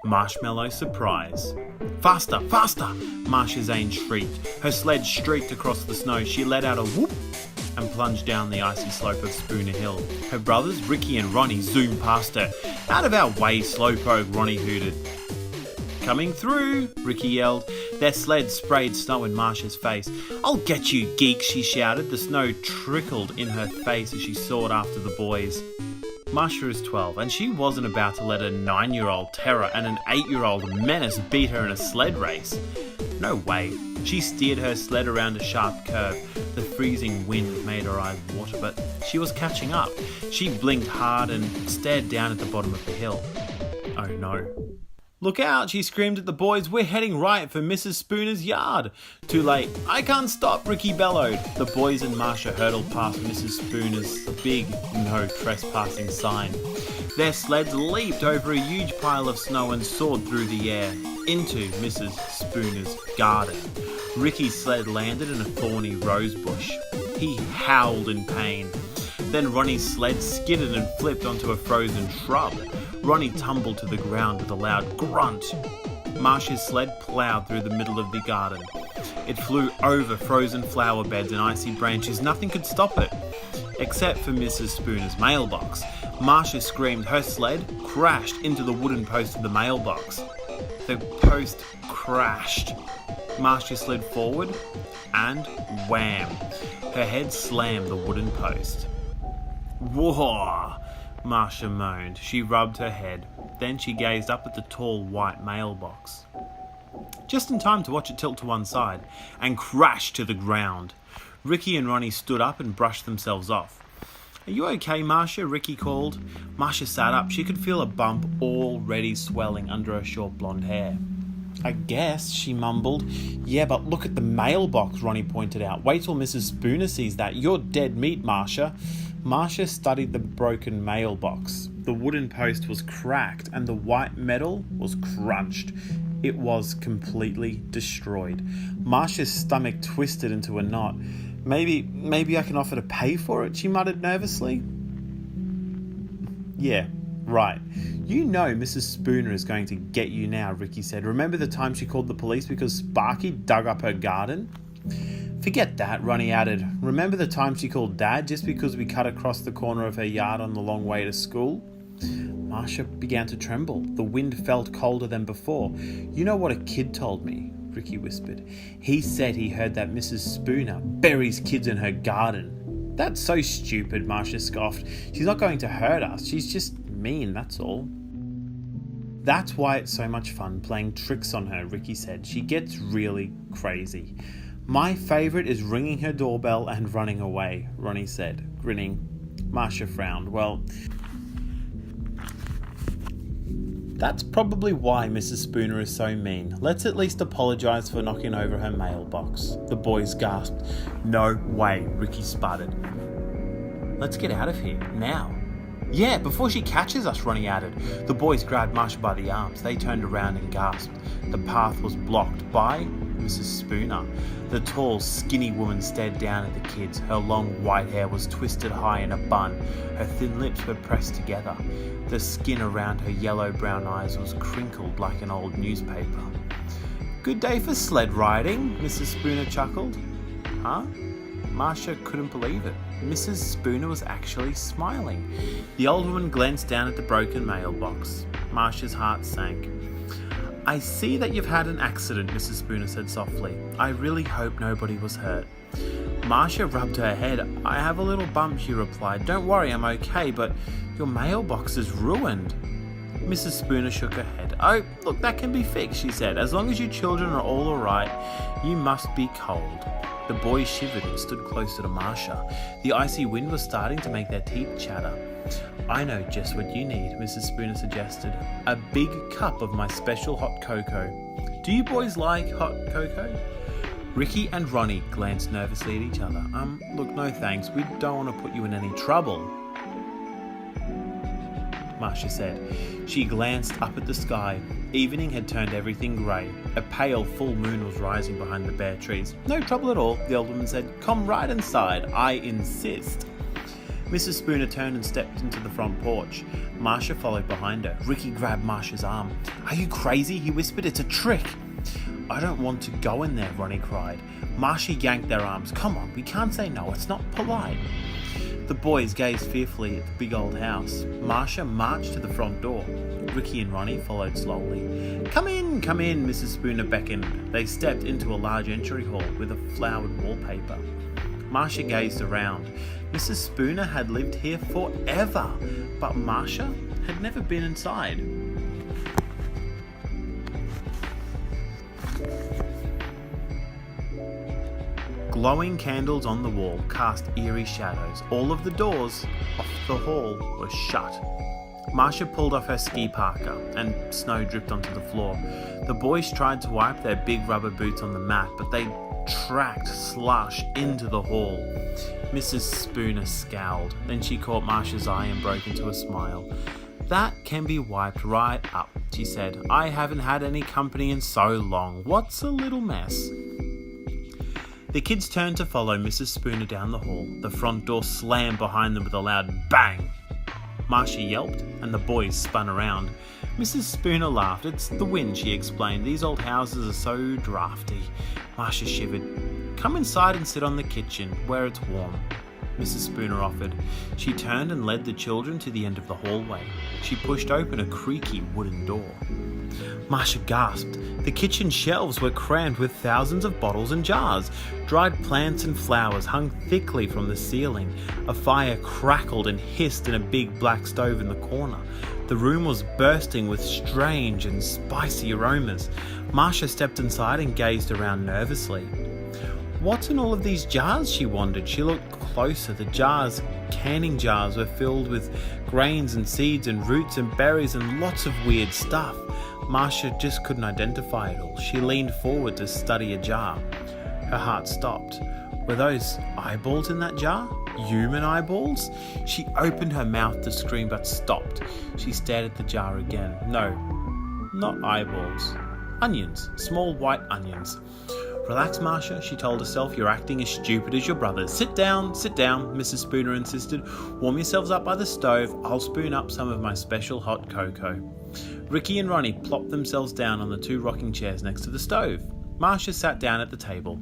Marshmallow Surprise. Faster, faster! Marsha Zane shrieked. Her sled streaked across the snow. She let out a whoop and plunged down the icy slope of Spooner Hill. Her brothers, Ricky and Ronnie, zoomed past her. Out of our way, slowpoke, Ronnie hooted. Coming through, Ricky yelled. Their sled sprayed snow in Marsha's face. I'll get you, geek, she shouted. The snow trickled in her face as she soared after the boys. Marsha is 12 and she wasn't about to let a 9-year-old terror and an 8-year-old menace beat her in a sled race. No way. She steered her sled around a sharp curve. The freezing wind made her eyes water, but she was catching up. She blinked hard and stared down at the bottom of the hill. Oh no. Look out, she screamed at the boys. We're heading right for Mrs. Spooner's yard. Too late. I can't stop, Ricky bellowed. The boys and Marsha hurtled past Mrs. Spooner's big no trespassing sign. Their sleds leaped over a huge pile of snow and soared through the air into Mrs. Spooner's garden. Ricky's sled landed in a thorny rose bush. He howled in pain. Then Ronnie's sled skidded and flipped onto a frozen shrub. Ronnie tumbled to the ground with a loud grunt. Marsha's sled ploughed through the middle of the garden. It flew over frozen flower beds and icy branches. Nothing could stop it, except for Mrs. Spooner's mailbox. Marsha screamed. Her sled crashed into the wooden post of the mailbox. The post crashed. Marsha slid forward and wham! Her head slammed the wooden post. Whoa! Marsha moaned. She rubbed her head. Then she gazed up at the tall white mailbox. Just in time to watch it tilt to one side and crash to the ground. Ricky and Ronnie stood up and brushed themselves off. Are you okay, Marsha? Ricky called. Marsha sat up. She could feel a bump already swelling under her short blonde hair. I guess, she mumbled. Yeah, but look at the mailbox, Ronnie pointed out. Wait till Mrs. Spooner sees that. You're dead meat, Marsha. Marsha studied the broken mailbox. The wooden post was cracked and the white metal was crunched. It was completely destroyed. Marsha's stomach twisted into a knot. Maybe I can offer to pay for it, she muttered nervously. Yeah, right. You know Mrs. Spooner is going to get you now, Ricky said. Remember the time she called the police because Sparky dug up her garden? Forget that, Ronnie added. Remember the time she called Dad just because we cut across the corner of her yard on the long way to school? Marsha began to tremble. The wind felt colder than before. You know what a kid told me, Ricky whispered. He said he heard that Mrs. Spooner buries kids in her garden. That's so stupid, Marsha scoffed. She's not going to hurt us. She's just mean, that's all. That's why it's so much fun playing tricks on her, Ricky said. She gets really crazy. My favourite is ringing her doorbell and running away, Ronnie said, grinning. Marsha frowned. Well, that's probably why Mrs. Spooner is so mean. Let's at least apologise for knocking over her mailbox. The boys gasped. No way, Ricky sputtered. Let's get out of here, now. Yeah, before she catches us, Ronnie added. The boys grabbed Marsha by the arms. They turned around and gasped. The path was blocked by Mrs. Spooner. The tall, skinny woman stared down at the kids. Her long white hair was twisted high in a bun. Her thin lips were pressed together. The skin around her yellow-brown eyes was crinkled like an old newspaper. Good day for sled riding, Mrs. Spooner chuckled. Huh? Marsha couldn't believe it. Mrs. Spooner was actually smiling. The old woman glanced down at the broken mailbox. Marsha's heart sank. I see that you've had an accident, Mrs. Spooner said softly. I really hope nobody was hurt. Marsha rubbed her head. I have a little bump, she replied. Don't worry, I'm okay, but your mailbox is ruined. Mrs. Spooner shook her head. Oh, look, that can be fixed, she said. As long as you children are all alright, you must be cold. The boys shivered and stood closer to Marsha. The icy wind was starting to make their teeth chatter. I know just what you need, Mrs. Spooner suggested. A big cup of my special hot cocoa. Do you boys like hot cocoa? Ricky and Ronnie glanced nervously at each other. Look, no thanks. We don't want to put you in any trouble, Marsha said. She glanced up at the sky. Evening had turned everything grey. A pale full moon was rising behind the bare trees. No trouble at all, the old woman said. Come right inside, I insist. Mrs. Spooner turned and stepped into the front porch. Marsha followed behind her. Ricky grabbed Marsha's arm. "Are you crazy?" he whispered. "It's a trick." "I don't want to go in there," Ronnie cried. Marsha yanked their arms. "Come on, we can't say no, it's not polite." The boys gazed fearfully at the big old house. Marsha marched to the front door. Ricky and Ronnie followed slowly. Come in, Mrs. Spooner beckoned. They stepped into a large entry hall with a flowered wallpaper. Marsha gazed around. Mrs. Spooner had lived here forever, but Marsha had never been inside. Glowing candles on the wall cast eerie shadows. All of the doors off the hall were shut. Marsha pulled off her ski parka and snow dripped onto the floor. The boys tried to wipe their big rubber boots on the mat, but they tracked slush into the hall. Mrs. Spooner scowled. Then she caught Marsha's eye and broke into a smile. "That can be wiped right up," she said. "I haven't had any company in so long. What's a little mess?" The kids turned to follow Mrs. Spooner down the hall. The front door slammed behind them with a loud bang. Marsha yelped and the boys spun around. Mrs. Spooner laughed. "It's the wind," she explained. "These old houses are so drafty." Marsha shivered. "Come inside and sit on the kitchen, where it's warm," Mrs. Spooner offered. She turned and led the children to the end of the hallway. She pushed open a creaky wooden door. Marsha gasped. The kitchen shelves were crammed with thousands of bottles and jars. Dried plants and flowers hung thickly from the ceiling. A fire crackled and hissed in a big black stove in the corner. The room was bursting with strange and spicy aromas. Marsha stepped inside and gazed around nervously. "What's in all of these jars?" she wondered. She looked closer. The jars, canning jars, were filled with grains and seeds and roots and berries and lots of weird stuff. Marsha just couldn't identify it all. She leaned forward to study a jar. Her heart stopped. Were those eyeballs in that jar? Human eyeballs? She opened her mouth to scream but stopped. She stared at the jar again. No, not eyeballs. Onions. Small white onions. "Relax, Marsha," she told herself. "You're acting as stupid as your brothers. Sit down, Mrs. Spooner insisted. "Warm yourselves up by the stove. I'll spoon up some of my special hot cocoa." Ricky and Ronnie plopped themselves down on the two rocking chairs next to the stove. Marsha sat down at the table.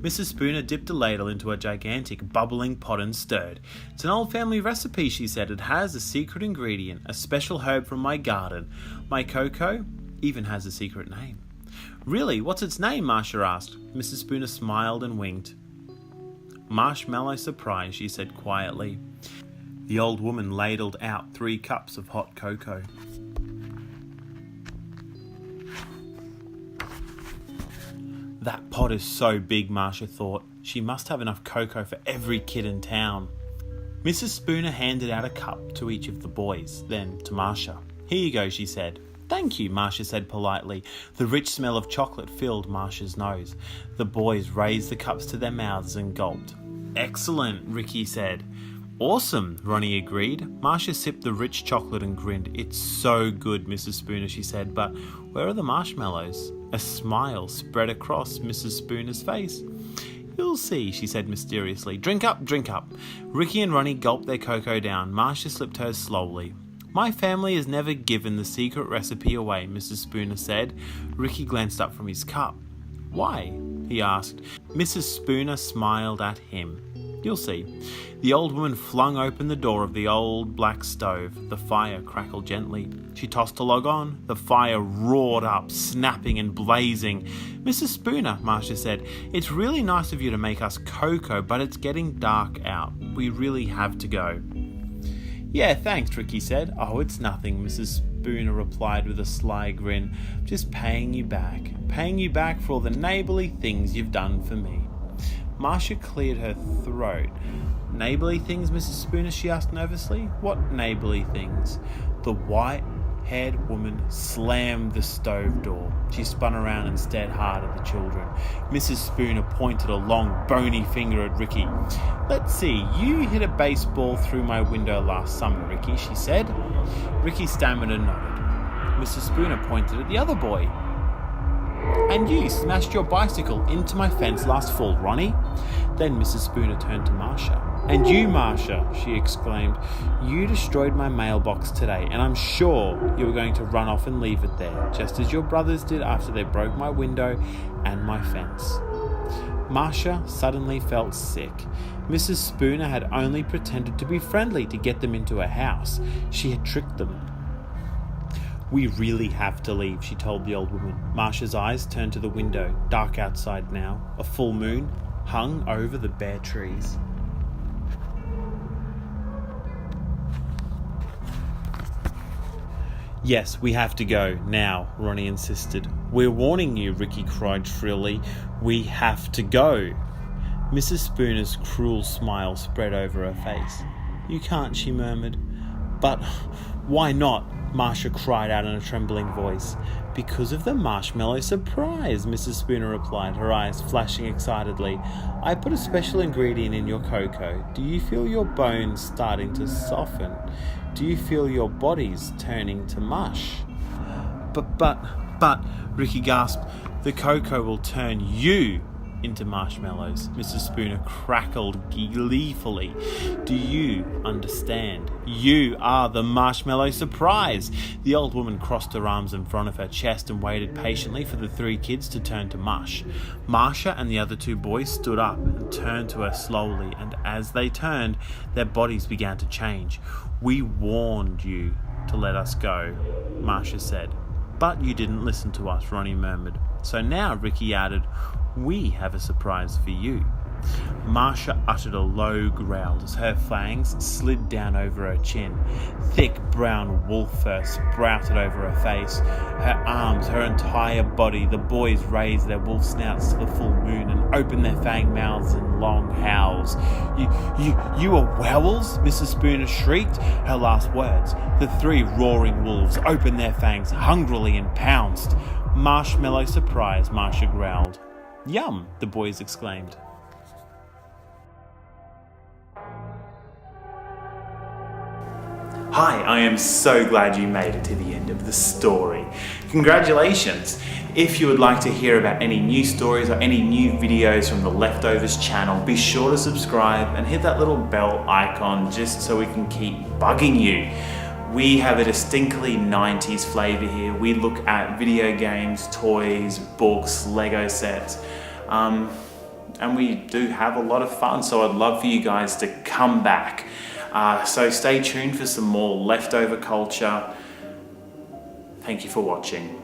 Mrs. Spooner dipped a ladle into a gigantic bubbling pot and stirred. "It's an old family recipe," she said. "It has a secret ingredient, a special herb from my garden. My cocoa even has a secret name." "Really? What's its name?" Marsha asked. Mrs. Spooner smiled and winked. "Marshmallow Surprise," she said quietly. The old woman ladled out 3 cups of hot cocoa. That pot is so big, Marsha thought. She must have enough cocoa for every kid in town. Mrs. Spooner handed out a cup to each of the boys, then to Marsha. "Here you go," she said. "Thank you," Marsha said politely. The rich smell of chocolate filled Marsha's nose. The boys raised the cups to their mouths and gulped. "Excellent," Ricky said. "Awesome," Ronnie agreed. Marsha sipped the rich chocolate and grinned. "It's so good, Mrs. Spooner," she said, "but where are the marshmallows?" A smile spread across Mrs. Spooner's face. "You'll see," she said mysteriously. Drink up, drink up." Ricky and Ronnie gulped their cocoa down. Marsha slipped hers slowly. "My family has never given the secret recipe away," Mrs. Spooner said. Ricky glanced up from his cup. "Why?" he asked. Mrs. Spooner smiled at him. "You'll see." The old woman flung open the door of the old black stove. The fire crackled gently. She tossed a log on. The fire roared up, snapping and blazing. "Mrs. Spooner," Marsha said, "it's really nice of you to make us cocoa, but it's getting dark out. We really have to go." "Yeah, thanks," Ricky said. "Oh, it's nothing," Mrs. Spooner replied with a sly grin. "Just paying you back. Paying you back for all the neighbourly things you've done for me." Marsha cleared her throat. "Neighbourly things, Mrs. Spooner?" she asked nervously. "What neighbourly things?" The white-haired woman slammed the stove door. She spun around and stared hard at the children. Mrs. Spooner pointed a long, bony finger at Ricky. "Let's see, you hit a baseball through my window last summer, Ricky," she said. Ricky stammered and nodded. Mrs. Spooner pointed at the other boy. "And you smashed your bicycle into my fence last fall, Ronnie." Then Mrs. Spooner turned to Marsha. "And you, Marsha," she exclaimed, "you destroyed my mailbox today, and I'm sure you were going to run off and leave it there, just as your brothers did after they broke my window and my fence." Marsha suddenly felt sick. Mrs. Spooner had only pretended to be friendly to get them into her house. She had tricked them. "We really have to leave," she told the old woman. Marsha's eyes turned to the window, dark outside now. A full moon hung over the bare trees. "Yes, we have to go, now," Ronnie insisted. "We're warning you," Ricky cried shrilly. "We have to go." Mrs. Spooner's cruel smile spread over her face. "You can't," she murmured. "But why not?" Marsha cried out in a trembling voice. "Because of the Marshmallow Surprise," Mrs. Spooner replied, her eyes flashing excitedly. "I put a special ingredient in your cocoa. Do you feel your bones starting to soften? Do you feel your bodies turning to mush?" But, Ricky gasped, "the cocoa will turn you into marshmallows." Mrs. Spooner crackled gleefully. "Do you understand? You are the Marshmallow Surprise." The old woman crossed her arms in front of her chest and waited patiently for the three kids to turn to mush. Marsha and the other two boys stood up and turned to her slowly, and as they turned, their bodies began to change. "We warned you to let us go," Marsha said. "But you didn't listen to us," Ronnie murmured. "So now," Ricky added, "we have a surprise for you." Marsha uttered a low growl as her fangs slid down over her chin. Thick brown wolf fur sprouted over her face, her arms, her entire body. The boys raised their wolf snouts to the full moon and opened their fang mouths in long howls. You are werewolves?" Mrs. Spooner shrieked. Her last words. The three roaring wolves opened their fangs hungrily and pounced. "Marshmallow Surprise," Marsha growled. "Yum," the boys exclaimed. Hi, I am so glad you made it to the end of the story. Congratulations! If you would like to hear about any new stories or any new videos from the Leftovers channel, be sure to subscribe and hit that little bell icon just so we can keep bugging you. We have a distinctly 90s flavour here. We look at video games, toys, books, Lego sets, and we do have a lot of fun, so I'd love for you guys to come back. So stay tuned for some more leftover culture. Thank you for watching.